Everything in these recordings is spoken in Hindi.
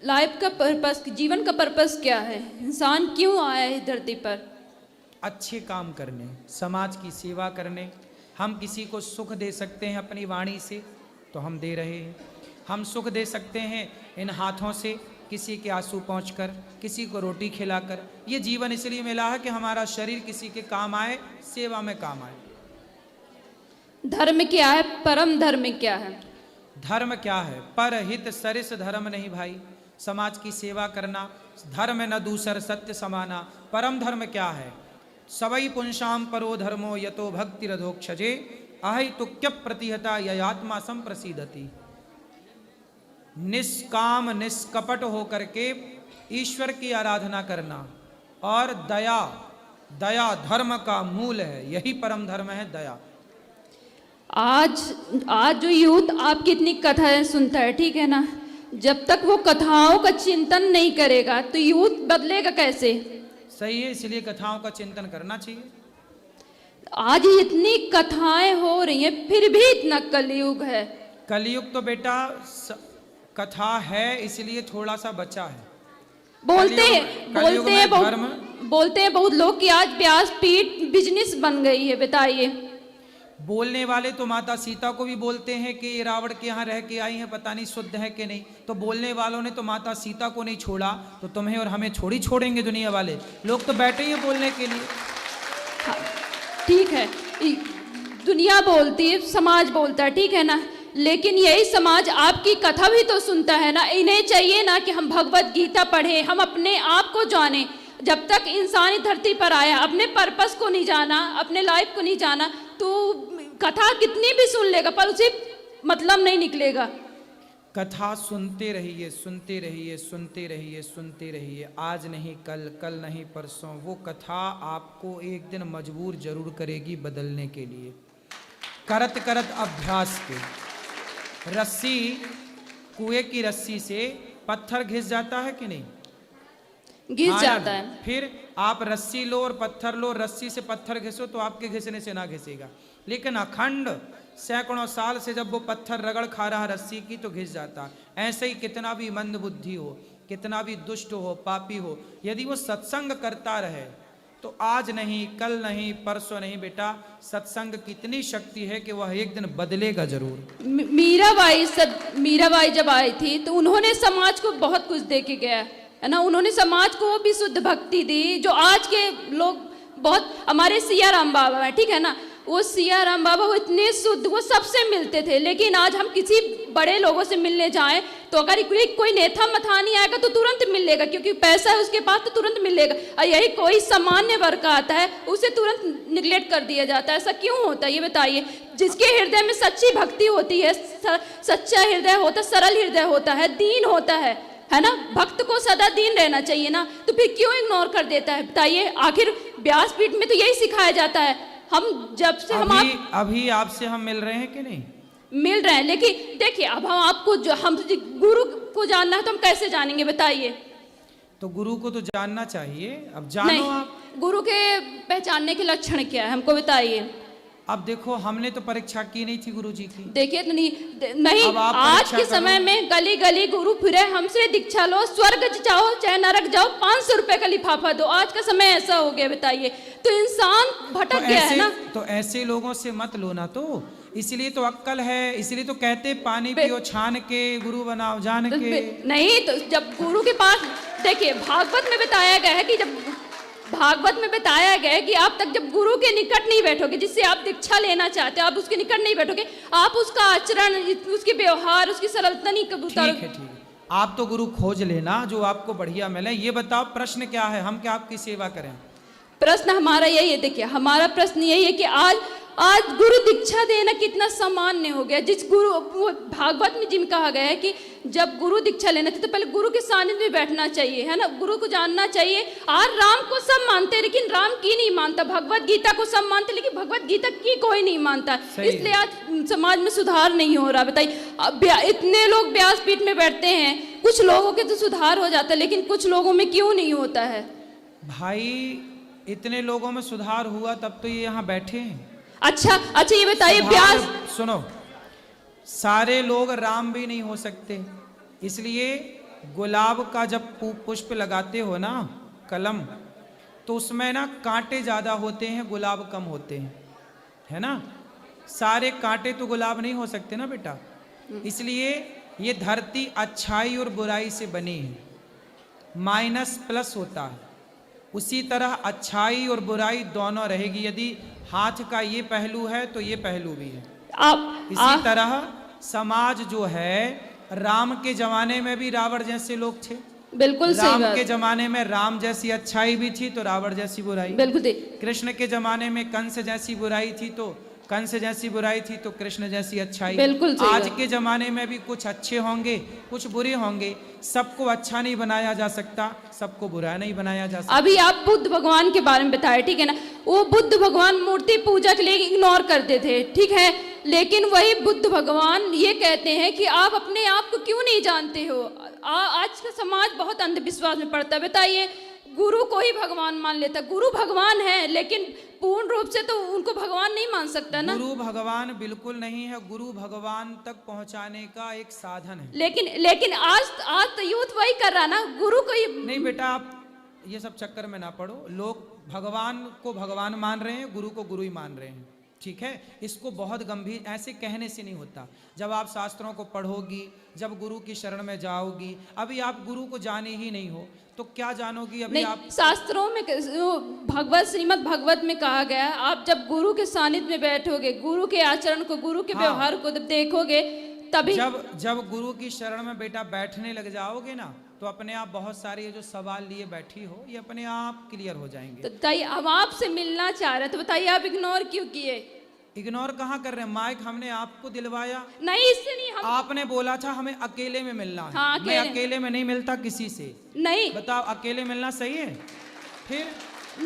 लाइफ का पर्पस, जीवन का पर्पस क्या है? इंसान क्यों आया है इस धरती पर? अच्छे काम करने, समाज की सेवा करने। हम किसी को सुख दे सकते हैं अपनी वाणी से तो हम दे रहे हैं। हम सुख दे सकते हैं इन हाथों से, किसी के आंसू पहुँचकर, किसी को रोटी खिलाकर। ये जीवन इसलिए मिला है कि हमारा शरीर किसी के काम आए, सेवा में काम आए। धर्म क्या है? परम धर्म क्या है? धर्म क्या है? परहित सरिस धर्म नहीं भाई। समाज की सेवा करना, धर्म न दूसर सत्य समाना। परम धर्म क्या है? सवई पुंसाम परो धर्मो यतो भक्ति रधोक्षजे अहि तुक्य प्रतिहता ययात्मा संप्रसिद्धति। निष्काम निष्कपट होकर के ईश्वर की आराधना करना और दया, दया धर्म का मूल है। यही परम धर्म है, दया। आज जो यूथ आपकी इतनी कथाएं सुनता है, ठीक है ना, जब तक वो कथाओं का चिंतन नहीं करेगा तो यूथ बदलेगा कैसे? सही है, इसलिए कथाओं का चिंतन करना चाहिए। आज इतनी कथाएं हो रही हैं फिर भी इतना कलयुग है। कलयुग तो बेटा कथा है इसलिए थोड़ा सा बचा है। बोलते हैं बहुत लोग कि आज व्यासपीठ बिजनेस बन गई है। बताइए। बोलने वाले तो माता सीता को भी बोलते हैं कि रावण के यहाँ रह के आई हैं, पता नहीं शुद्ध है कि नहीं। तो बोलने वालों ने तो माता सीता को नहीं छोड़ा, तो तुम्हें और हमें थोड़ी छोड़ेंगे दुनिया वाले लोग। तो बैठे ही बोलने के लिए। हाँ, ठीक है, दुनिया बोलती है, समाज बोलता है, ठीक है ना, लेकिन यही समाज आपकी कथा भी तो सुनता है ना। इन्हें चाहिए ना कि हम भगवत गीता पढ़ें, हम अपने आप को जानें। जब तक इंसान धरती पर आया, अपने पर्पस को नहीं जाना, अपने लाइफ को नहीं जाना, तो कथा कितनी भी सुन लेगा पर उसे मतलब नहीं निकलेगा। कथा सुनते रहिए, सुनते रहिए, सुनते रहिए, सुनते रहिए। आज नहीं कल, कल नहीं परसों। वो कथा आपको एक दिन मजबूर जरूर करेगी बदलने के लिए। करत करत अभ्यास के। रस्सी, कुएं की रस्सी से पत्थर घिस जाता है कि नहीं? घिस जाता है। फिर आप रस्सी लो और पत्थर लो, रस्सी से पत्थर घिसो तो आपके घिसने से ना घिसेगा। लेकिन अखंड सैकड़ों साल से जब वो पत्थर रगड़ खा रहा रस्सी की तो घिस जाता। ऐसे ही कितना भी मंद बुद्धि हो, कितना भी दुष्ट हो, पापी हो, यदि वो सत्संग करता रहे तो आज नहीं कल नहीं परसों नहीं बेटा, सत्संग की इतनी शक्ति है कि वह एक दिन बदलेगा जरूर। मीराबाई जब आई थी तो उन्होंने समाज को बहुत कुछ दे के गया है ना। उन्होंने समाज को भी शुद्ध भक्ति दी जो आज के लोग बहुत, हमारे सिया राम बाबा है, ठीक है ना, वो सिया राम बाबा वो इतने शुद्ध, वो सबसे मिलते थे। लेकिन आज हम किसी बड़े लोगों से मिलने जाएं तो अगर कोई नेता मथानी आएगा तो तुरंत मिल लेगा, क्योंकि पैसा है उसके पास तो तुरंत मिल लेगा। और यही कोई सामान्य वर्ग का आता है उसे तुरंत निगलेक्ट कर दिया जाता है। ऐसा क्यों होता है ये बताइए? जिसके हृदय में सच्ची भक्ति होती है, सच्चा हृदय होता है, सरल हृदय होता है, दीन होता है ना, भक्त को सदा दीन रहना चाहिए ना, तो फिर क्यों इग्नोर कर देता है बताइए? आखिर व्यासपीठ में तो यही सिखाया जाता है। हम जब से अभी आपसे हम मिल रहे हैं कि नहीं? मिल रहे हैं, लेकिन देखिए अब हम आपको हम गुरु को जानना है तो हम कैसे जानेंगे बताइए? तो गुरु को तो जानना चाहिए, अब जानो आप। गुरु के पहचानने के लक्षण क्या है हमको बताइए? अब देखो हमने तो परीक्षा की नहीं थी गुरु जी की। देखिए नहीं आज के समय में गली गली गुरु फिरे, हमसे दीक्षा लो, स्वर्ग जाओ चाहे नरक जाओ, 500 रुपए का लिफाफा दो। आज का समय ऐसा हो गया बताइए, तो इंसान भटक गया है ना। तो ऐसे लोगों से मत लो ना, तो इसलिए तो अक्कल है, इसलिए तो कहते पानी पियो छान के, गुरु बनाओ जान के। नहीं तो जब गुरु के पास, देखिए भागवत में बताया गया है कि भागवत में बताया गया है कि आप तक जब गुरु के निकट नहीं बैठोगे, जिससे आप दीक्षा लेना चाहते हो, आप उसके निकट नहीं बैठोगे, आप उसका आचरण, उसके व्यवहार, उसकी सरलता नहीं कबूतर। ठीक है, आप तो गुरु खोज लेना जो आपको बढ़िया मिले। ये बताओ प्रश्न क्या है, हम क्या आपकी सेवा करें? प्रश्न हमारा यही है, देखिए हमारा प्रश्न यही है कि आज गुरु दीक्षा देना कितना सामान्य हो गया। जिस गुरु, भागवत में जिन कहा गया है कि जब गुरु दीक्षा लेना था तो पहले गुरु के सानिध्य में बैठना चाहिए, है ना, गुरु को जानना चाहिए। आज राम को सब मानते हैं लेकिन राम की नहीं मानता, भगवत गीता को सब मानते लेकिन भगवत गीता की कोई नहीं मानता। इसलिए आज समाज में सुधार नहीं हो रहा। बताइए, इतने लोग व्यासपीठ में बैठते हैं, कुछ लोगों के तो सुधार हो जाता है लेकिन कुछ लोगों में क्यों नहीं होता है? भाई इतने लोगों में सुधार हुआ तब तो ये यहाँ बैठे हैं। अच्छा ये बताइए, व्यास सुनो, सारे लोग राम भी नहीं हो सकते, इसलिए गुलाब का जब पुष्प लगाते हो ना, कलम, तो उसमें ना कांटे ज्यादा होते हैं, गुलाब कम होते हैं, है ना। सारे कांटे तो गुलाब नहीं हो सकते ना बेटा, इसलिए ये धरती अच्छाई और बुराई से बनी है, माइनस प्लस होता है। उसी तरह अच्छाई और बुराई दोनों रहेगी। यदि हाथ का ये पहलू है तो ये पहलू भी है। इसी तरह समाज जो है, राम के जमाने में भी रावण जैसे लोग थे, बिल्कुल सही राम बात। के जमाने में राम जैसी अच्छाई भी थी तो रावण जैसी बुराई। बिल्कुल कृष्ण के जमाने में कंस जैसी बुराई थी तो कंस जैसी बुराई थी तो कृष्ण जैसी अच्छाई। बिल्कुल सही आज बात। के जमाने में भी कुछ अच्छे होंगे, कुछ बुरे होंगे। सबको अच्छा नहीं बनाया जा सकता, सबको बुरा नहीं बनाया जा सकता। अभी आप बुद्ध भगवान के बारे में बताए, ठीक है ना। वो बुद्ध भगवान मूर्ति पूजा के लिए इग्नोर करते थे, ठीक है, लेकिन वही बुद्ध भगवान ये कहते हैं कि आप अपने आप को क्यों नहीं जानते हो। आज का समाज बहुत अंधविश्वास में पड़ता है। बताइए, गुरु को ही भगवान मान लेता। गुरु भगवान है, लेकिन पूर्ण रूप से तो उनको भगवान नहीं मान सकता ना। गुरु भगवान बिल्कुल नहीं है, गुरु भगवान तक पहुंचाने का एक साधन है। लेकिन आज तो यूथ वही कर रहा ना, गुरु को ही नहीं बेटा, आप ये सब चक्कर में ना पड़ो। लोग भगवान को भगवान मान रहे हैं, गुरु को गुरु ही मान रहे हैं, ठीक है। इसको बहुत गंभीर, ऐसे कहने से नहीं होता। जब आप शास्त्रों को पढ़ोगी, जब गुरु की शरण में जाओगी, अभी आप गुरु को जाने ही नहीं हो तो क्या जानोगी। अभी नहीं, आप शास्त्रों में श्रीमद् भगवत में कहा गया है, आप जब गुरु के सानिध्य में बैठोगे, गुरु के आचरण को, गुरु के व्यवहार को जब देखोगे, तभी जब गुरु की शरण में बेटा बैठने लग जाओगे ना, तो अपने आप बहुत सारे ये जो सवाल लिए बैठी हो, ये अपने आप क्लियर हो जाएंगे। तो बताइए, हम आपसे मिलना चाह रहे हैं, तो बताइए आप इग्नोर क्यों किए। इग्नोर कहाँ कर रहे हैं? माइक हमने आपको दिलवाया नहीं, इससे नहीं। हम आपने बोला था हमें अकेले में मिलना है। हाँ, मैं अकेले में नहीं मिलता किसी से। नहीं, बताओ, अकेले मिलना सही है? फिर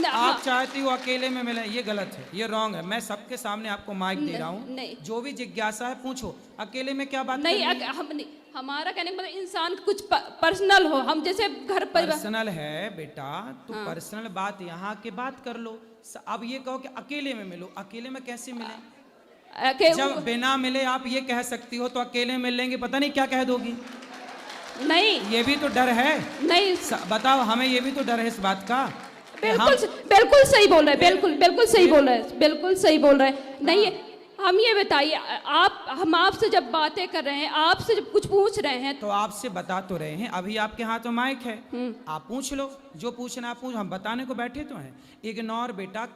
हाँ। आप चाहती हो अकेले में मिले, ये गलत है, ये रॉन्ग है। मैं सबके सामने आपको माइक दे रहा हूँ, जो भी जिज्ञासा है पूछो। अकेले में क्या बात नहीं, हमारा कहने का मतलब इंसान कुछ पर्सनल हो, हम जैसे घर पर पर्सनल है बेटा, तो पर्सनल बात यहाँ के बात कर लो। अब ये कहो कि अकेले में मिलो, अकेले में कैसे मिले? जब बिना मिले आप ये कह सकती हो, तो अकेले मिल लेंगे पता नहीं क्या कह दोगी। नहीं, ये भी तो डर है। नहीं, बताओ, हमें ये भी तो डर है इस बात का। बिल्कुल सही बोल रहे हैं, बिल्कुल सही बोल रहे हैं, बिल्कुल सही बोल रहे हैं। नहीं, हम ये बताइए, हम आपसे जब बातें कर रहे हैं, आपसे जब कुछ पूछ रहे हैं, तो आपसे बता तो रहे हैं। अभी आपके हाथ में माइक है, आप पूछ लो, जो पूछना आप पूछ, हम बताने को बैठे तो हैं। इग्नोर बेटा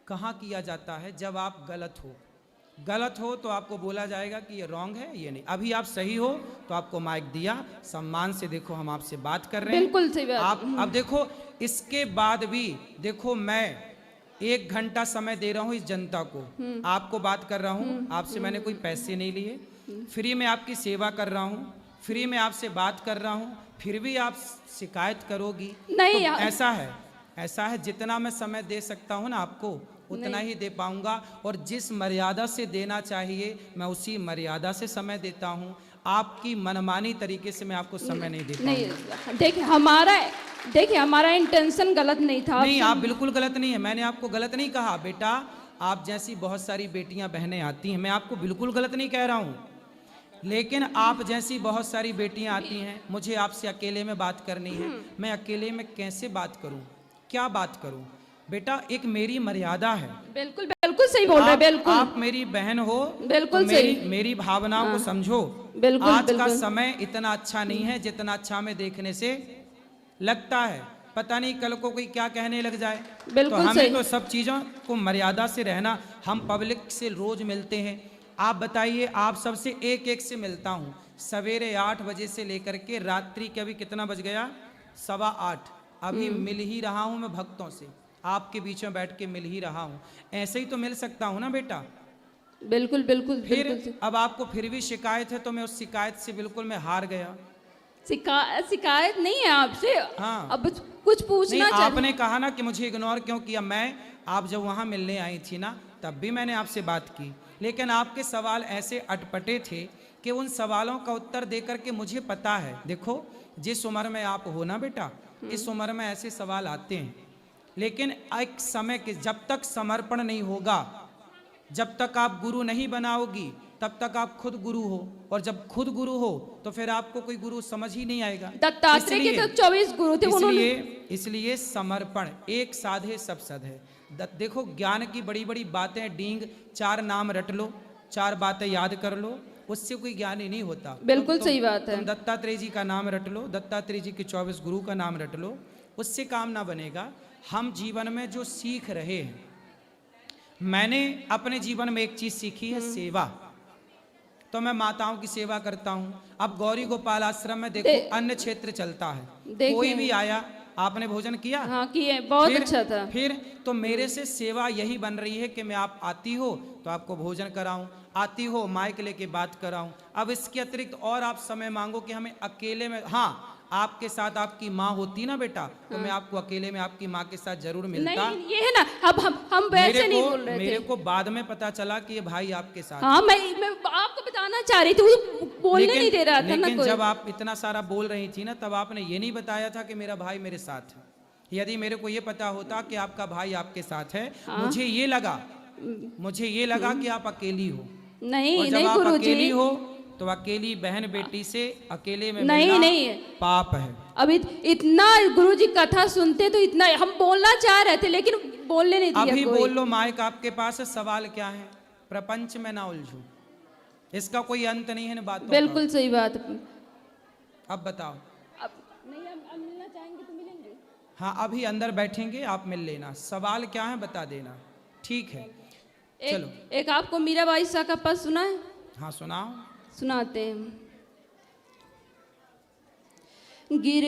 कहाँ किया जाता है? जब आप गलत हो तो आपको बोला जाएगा कि ये रॉन्ग है, ये नहीं। अभी आप सही हो तो आपको माइक दिया, सम्मान से देखो हम आपसे बात कर रहे हैं। बिल्कुल सही बात। आप अब देखो, इसके बाद भी देखो, मैं 1 घंटा समय दे रहा हूँ इस जनता को, आपको बात कर रहा हूँ। आपसे मैंने कोई पैसे नहीं लिए, फ्री में आपकी सेवा कर रहा हूँ, फ्री में आपसे बात कर रहा हूँ, फिर भी आप शिकायत करोगी। नहीं, तो ऐसा है जितना मैं समय दे सकता हूँ ना आपको, उतना ही दे पाऊंगा। और जिस मर्यादा से देना चाहिए मैं उसी मर्यादा से समय देता हूँ। आपकी मनमानी तरीके से मैं आपको समय नहीं देता। नहीं, देखिए हमारा इंटेंशन गलत नहीं था। नहीं, आप बिल्कुल गलत नहीं है, मैंने आपको गलत नहीं कहा बेटा। आप जैसी बहुत सारी बेटियां बहनें आती हैं, मैं आपको बिल्कुल गलत नहीं कह रहा हूँ, लेकिन आप जैसी बहुत सारी बेटियां आती हैं, मुझे आपसे अकेले में बात करनी है। मैं अकेले में कैसे बात करूं, क्या बात करूं बेटा? एक मेरी मर्यादा है। बिल्कुल सही बोल रहे हैं। बिल्कुल, आप मेरी बहन हो, बिल्कुल तो मेरी भावनाओं को समझो। आज का समय इतना अच्छा नहीं है जितना अच्छा में देखने से लगता है। पता नहीं कल को कोई क्या कहने लग जाए। तो हमें तो सब चीजों को मर्यादा से रहना। हम पब्लिक से रोज मिलते हैं। आप बताइए, आप सबसे एक से मिलता हूँ, सवेरे 8 बजे से लेकर के रात्रि के, अभी कितना बज गया? 7:15। अभी मिल ही रहा हूँ मैं भक्तों से, आपके बीच में बैठ के मिल ही रहा हूँ। ऐसे ही तो मिल सकता हूँ ना बेटा? बिल्कुल। फिर अब आपको फिर भी शिकायत है, तो मैं उस शिकायत से बिल्कुल मैं हार गया। शिकायत नहीं है आपसे। हाँ, अब कुछ पूछना चाहिए। आपने कहा ना कि मुझे इग्नोर क्यों किया। आप जब वहां मिलने आई थी ना, तब भी मैंने आपसे बात की, लेकिन आपके सवाल ऐसे अटपटे थे कि उन सवालों का उत्तर देकर के मुझे पता है। देखो, जिस उम्र में आप हो ना बेटा, इस उम्र में ऐसे सवाल आते हैं, लेकिन एक समय के, जब तक समर्पण नहीं होगा, जब तक आप गुरु नहीं बनाओगी, तब तक आप खुद गुरु हो, और जब खुद गुरु हो तो फिर आपको कोई गुरु समझ ही नहीं आएगा। दत्तात्रेय के तो 24 गुरु थे, उन्होंने इसलिए समर्पण, एक साधे सब सद है। देखो ज्ञान की बड़ी बड़ी बातें डींग, 4 नाम रट लो, 4 बातें याद कर लो, उससे कोई ज्ञान ही नहीं होता। बिल्कुल सही बात है। तुम दत्तात्रेय जी का नाम रट लो, दत्तात्रेय जी के 24 गुरु का नाम रट लो, उससे काम ना बनेगा। हम जीवन में जो सीख रहे हैं, मैंने अपने जीवन में एक चीज सीखी है, सेवा। तो मैं माताओं की सेवा करता हूँ। अब गौरी गोपाल आश्रम में देखो अन्य क्षेत्र चलता है, कोई भी आया, आपने भोजन किया? हाँ किए, बहुत अच्छा था। फिर तो मेरे से सेवा यही बन रही है कि मैं, आप आती हो तो आपको भोजन कराऊं, आती हो माइक लेके बात कराऊं। अब इसके अतिरिक्त और आप समय मांगो कि हमें अकेले में, हाँ आपके साथ आपकी माँ होती ना बेटा, तो मैं आपको अकेले में आपकी माँ के साथ जरूर मिलता। नहीं ये है ना, अब हम वैसे नहीं बोल रहे थे। मेरे को बाद में पता चला कि ये भाई आपके साथ। हाँ मैं आपको बताना चाह रही थी, वो बोलने नहीं दे रहा था ना लेकिन कोई। जब आप इतना सारा बोल रही थी ना, तब आपने ये नहीं बताया था कि मेरा भाई मेरे साथ है। यदि मेरे को ये पता होता कि आपका भाई आपके साथ है, मुझे ये लगा कि आप अकेली हो। नहीं और जब नहीं आप गुरुजी, अकेली हो तो अकेली बहन बेटी से अकेले में नहीं मिलना नहीं पाप है। अब इतना गुरुजी कथा सुनते तो इतना हम बोलना चाह रहे थे, लेकिन बोलने नहीं दिया अभी कोई। बोल लो, माइक आपके पास है, सवाल क्या है? प्रपंच में ना उलझो, इसका कोई अंत नहीं है ना बातों का। बिल्कुल सही बात। अब बताओ। अब नहीं, अब मिलना चाहेंगे तो मिलेंगे। हाँ अभी अंदर बैठेंगे, आप मिल लेना। सवाल क्या है बता देना, ठीक है? चलो एक आपको मीराबाई शाह का पद सुना है? हाँ सुनाओ। सुनाते हैं। गिर